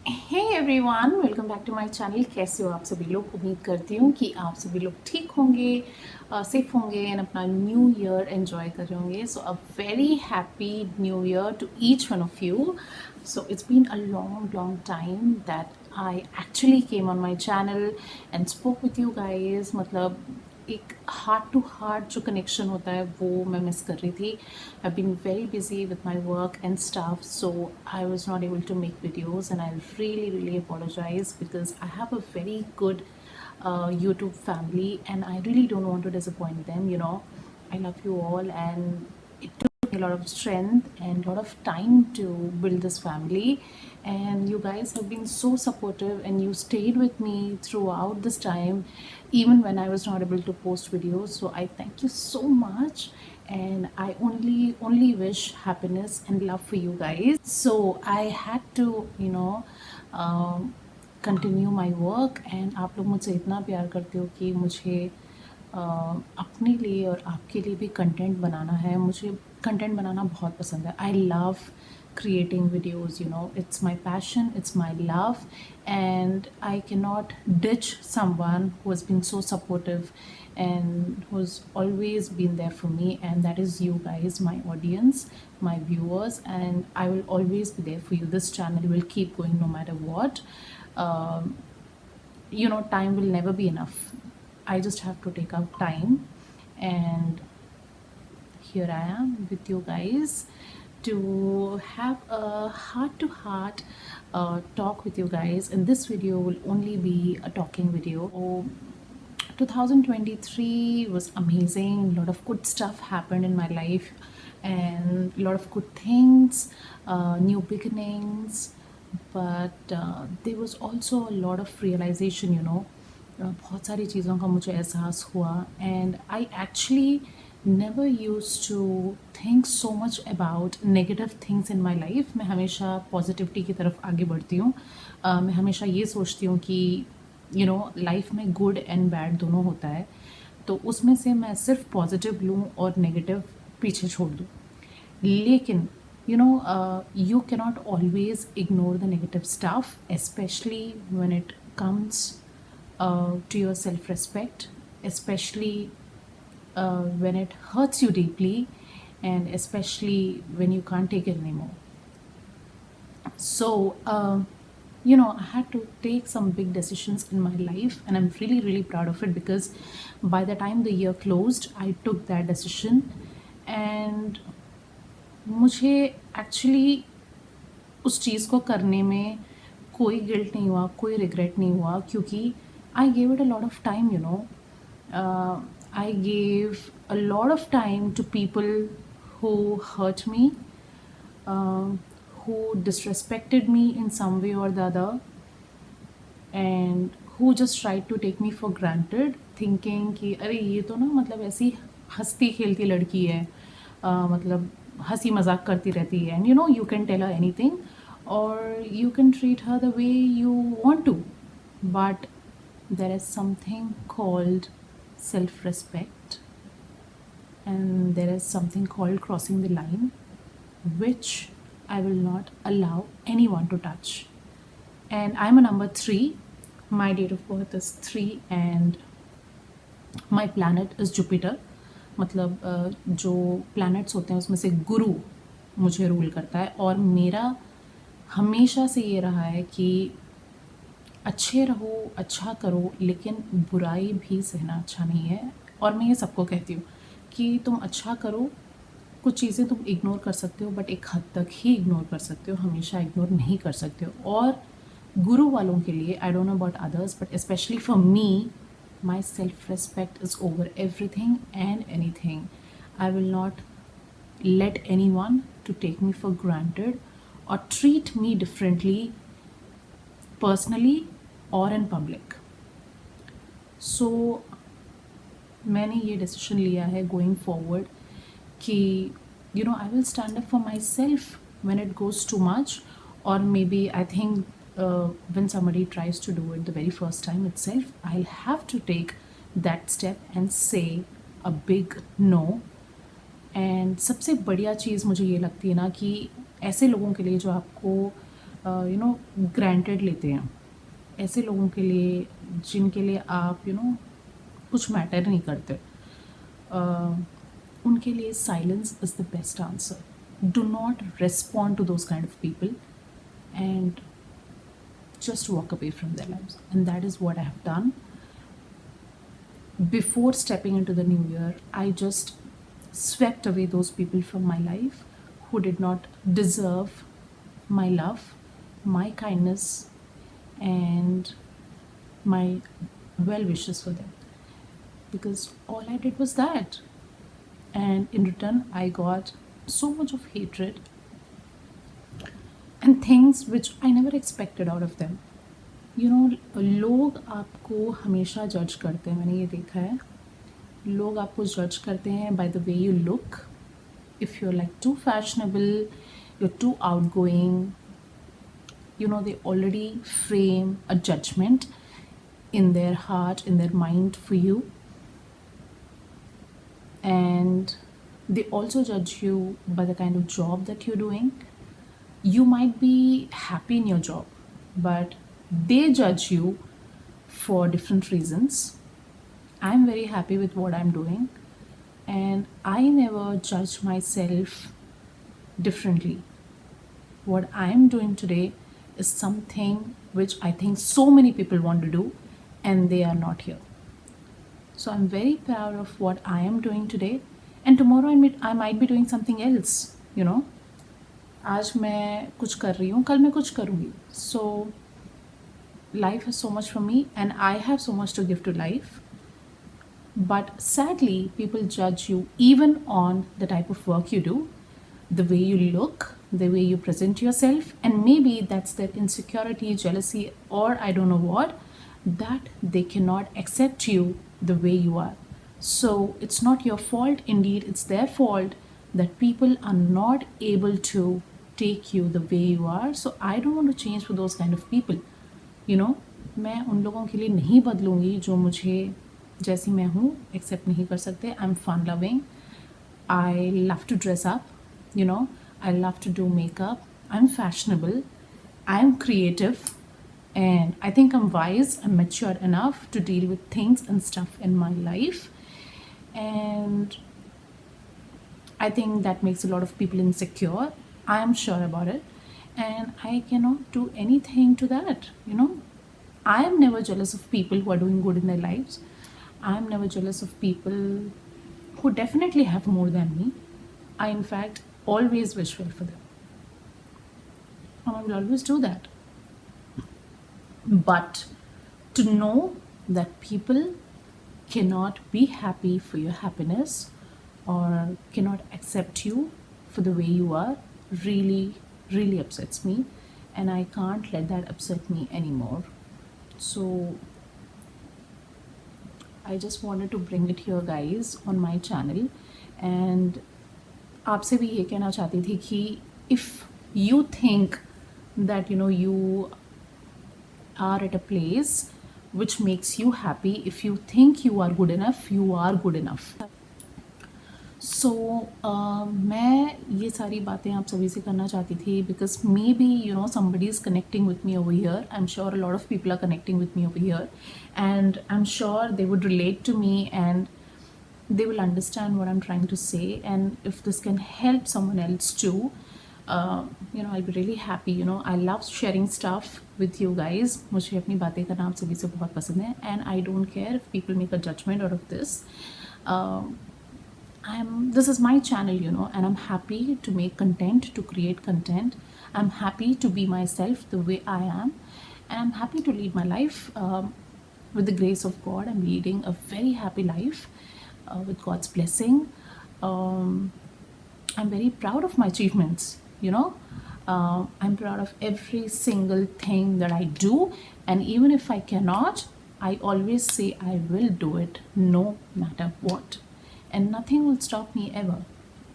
Hey everyone, welcome back to my channel. कैसे हो आप सभी लोग? उम्मीद करती हूँ कि आप सभी लोग ठीक होंगे, सेफ होंगे एंड अपना न्यू ईयर एंजॉय कर रहे होंगे। So a very happy new year to each one of you. So it's been a long time that I actually came on my channel and spoke with you guys. मतलब एक heart to heart जो connection होता है वो मैं miss कर रही थी। I been very busy with my work and staff, so I was not able to make videos and I really apologize because I have a very good YouTube family and I really don't want to disappoint them. I love you all, and it took me a lot of strength and a lot of time to build this family, and you guys have been so supportive and you stayed with me throughout this time even when I was not able to post videos. So I thank you so much, and I only wish happiness and love for you guys. So I had to continue my work, and आप लोग मुझसे इतना प्यार करते हो कि मुझे अपने लिए और आपके लिए भी कंटेंट बनाना है। मुझे कंटेंट बनाना बहुत पसंद है। I love creating videos. It's my passion, it's my love, and I cannot ditch someone who has been so supportive and who's always been there for me, and that is you guys, my audience, my viewers, and I will always be there for you. This channel will keep going no matter what. um, Time will never be enough. I just have to take out time, and here I am with you guys to have a heart to heart talk with you guys. And this video will only be a talking video. 2023 was amazing. A lot of good stuff happened in my life, and a lot of good things, new beginnings. But there was also a lot of realization. बहुत सारी चीज़ों का मुझे एहसास हुआ, and I actually never use to think so much about negative things in my life. मैं हमेशा positivity की तरफ आगे बढ़ती हूँ। मैं हमेशा ये सोचती हूँ कि लाइफ में गुड एंड बैड दोनों होता है, तो उसमें से मैं सिर्फ पॉजिटिव लूँ और नेगेटिव पीछे छोड़ दूँ। लेकिन you cannot always ignore the negative stuff, especially when it comes to your self-respect, especially when it hurts you deeply, and especially when you can't take it anymore. So I had to take some big decisions in my life, and I'm really proud of it, because by the time the year closed I took that decision, and मुझे actually उस चीज़ को करने में कोई guilt नहीं हुआ, कोई regret नहीं हुआ, क्योंकि I gave it a lot of time. I gave a lot of time to people who hurt me, who disrespected me in some way or the other, and who just tried to take me for granted, thinking कि अरे ये तो ना मतलब ऐसी हंसती खेलती लड़की है, मतलब हंसी मजाक करती रहती है, and you can tell her anything और you can treat her the way you want to, but there is something called self-respect, and there is something called crossing the line, which I will not allow anyone to touch. And I'm a number 3. My date of birth is 3, and my planet is Jupiter. मतलब जो planets होते हैं उसमें से गुरु मुझे rule करता है, और मेरा हमेशा से ये रहा है कि अच्छे रहो, अच्छा करो, लेकिन बुराई भी सहना अच्छा नहीं है। और मैं ये सबको कहती हूँ कि तुम अच्छा करो, कुछ चीज़ें तुम इग्नोर कर सकते हो, बट एक हद तक ही इग्नोर कर सकते हो, हमेशा इग्नोर नहीं कर सकते हो। और गुरु वालों के लिए, I don't know about others, but specially for me, my self respect is over everything and anything. I will not let anyone to take me for granted or treat me differently personally or in public. So मैंने ये decision लिया है going forward कि I will stand up for my self when it goes too much, or maybe I think when somebody tries to do it the very first time itself, I'll have to take that step and say a big no. And सबसे बढ़िया चीज़ मुझे ये लगती है ना कि ऐसे लोगों के लिए जो आपको ग्रांटेड लेते हैं, ऐसे लोगों के लिए जिनके लिए आप कुछ मैटर नहीं करते, उनके लिए silence is the best answer. Do not respond to those kind of people and just walk away from their lives. And that is what I have done. Before stepping into the new year, I just swept away those people from my life who did not deserve my love, my kindness, and my well wishes for them. Because all I did was that. And in return, I got so much of hatred and things which I never expected out of them. लोग आपको हमेशा जज करते हैं, मैंने ये देखा है. लोग आपको जज करते हैं by the way you look. If you are like too fashionable, you are too outgoing, they already frame a judgment in their heart, in their mind for you. And they also judge you by the kind of job that you're doing. You might be happy in your job, but they judge you for different reasons. I'm very happy with what I'm doing, and I never judge myself differently. What I am doing today is something which I think so many people want to do, and they are not here. So I'm very proud of what I am doing today, and tomorrow I might be doing something else. आज मैं कुछ कर रही हूँ, कल मैं कुछ करूँगी. So life has so much for me, and I have so much to give to life. But sadly, people judge you even on the type of work you do, the way you look, the way you present yourself, and maybe that's their insecurity, jealousy, or I don't know what, that they cannot accept you the way you are. So it's not your fault, indeed, it's their fault that people are not able to take you the way you are. So I don't want to change for those kind of people. मैं उन लोगों के लिए नहीं बदलूँगी जो मुझे जैसी मैं हूँ एक्सेप्ट नहीं कर सकते. I am fun loving, I love to dress up, I love to do makeup, I am fashionable, I am creative, and I think I'm wise and mature enough to deal with things and stuff in my life. And I think that makes a lot of people insecure. I am sure about it, and I cannot do anything to that. I am never jealous of people who are doing good in their lives. I am never jealous of people who definitely have more than me. I, in fact, always wish well for them, and I will always do that. But to know that people cannot be happy for your happiness or cannot accept you for the way you are really, really upsets me, and I can't let that upset me anymore. So I just wanted to bring it here, guys, on my channel. And आपसे भी ये कहना चाहती थी कि if you think that you are at a place which makes you happy, if you think you are good enough, you are good enough. So मैं ये सारी बातें आप सभी से करना चाहती थी because maybe somebody is connecting with me over here. I'm sure a lot of people are connecting with me over here, and I'm sure they would relate to me and they will understand what I'm trying to say. And if this can help someone else too, I'll be really happy. I love sharing stuff with you guys. मुझे अपनी बातें करना आप सभी से बहुत पसंद है, and I don't care if people make a judgment out of this. This is my channel, and I'm happy to make content, to create content. I'm happy to be myself the way I am, and I'm happy to lead my life with the grace of God. I'm leading a very happy life with God's blessing. I'm very proud of my achievements. I'm proud of every single thing that I do, and even if I cannot, I always say I will do it no matter what, and nothing will stop me ever,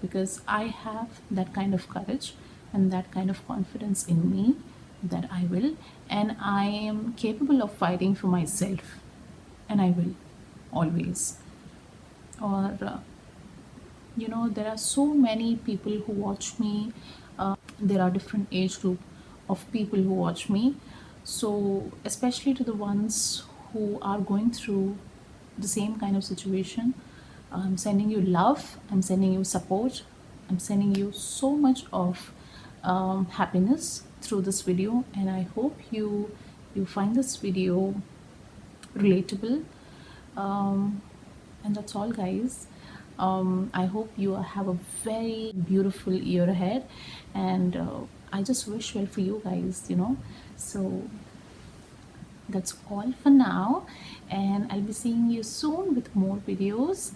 because I have that kind of courage and that kind of confidence in me that I will, and I am capable of fighting for myself, and I will always. Or there are so many people who watch me. There are different age group of people who watch me. So especially to the ones who are going through the same kind of situation, I'm sending you love, I'm sending you support, I'm sending you so much of happiness through this video, and I hope you find this video relatable. um, and that's all, guys. I hope you have a very beautiful year ahead, and I just wish well for you guys, so that's all for now, and I'll be seeing you soon with more videos.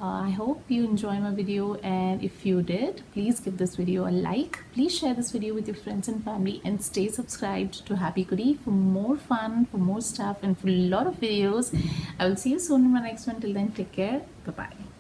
I hope you enjoy my video, and if you did, please give this video a like, please share this video with your friends and family, and stay subscribed to Happy Goody for more fun, for more stuff, and for a lot of videos. I will see you soon in my next one. Till then, take care. Bye bye.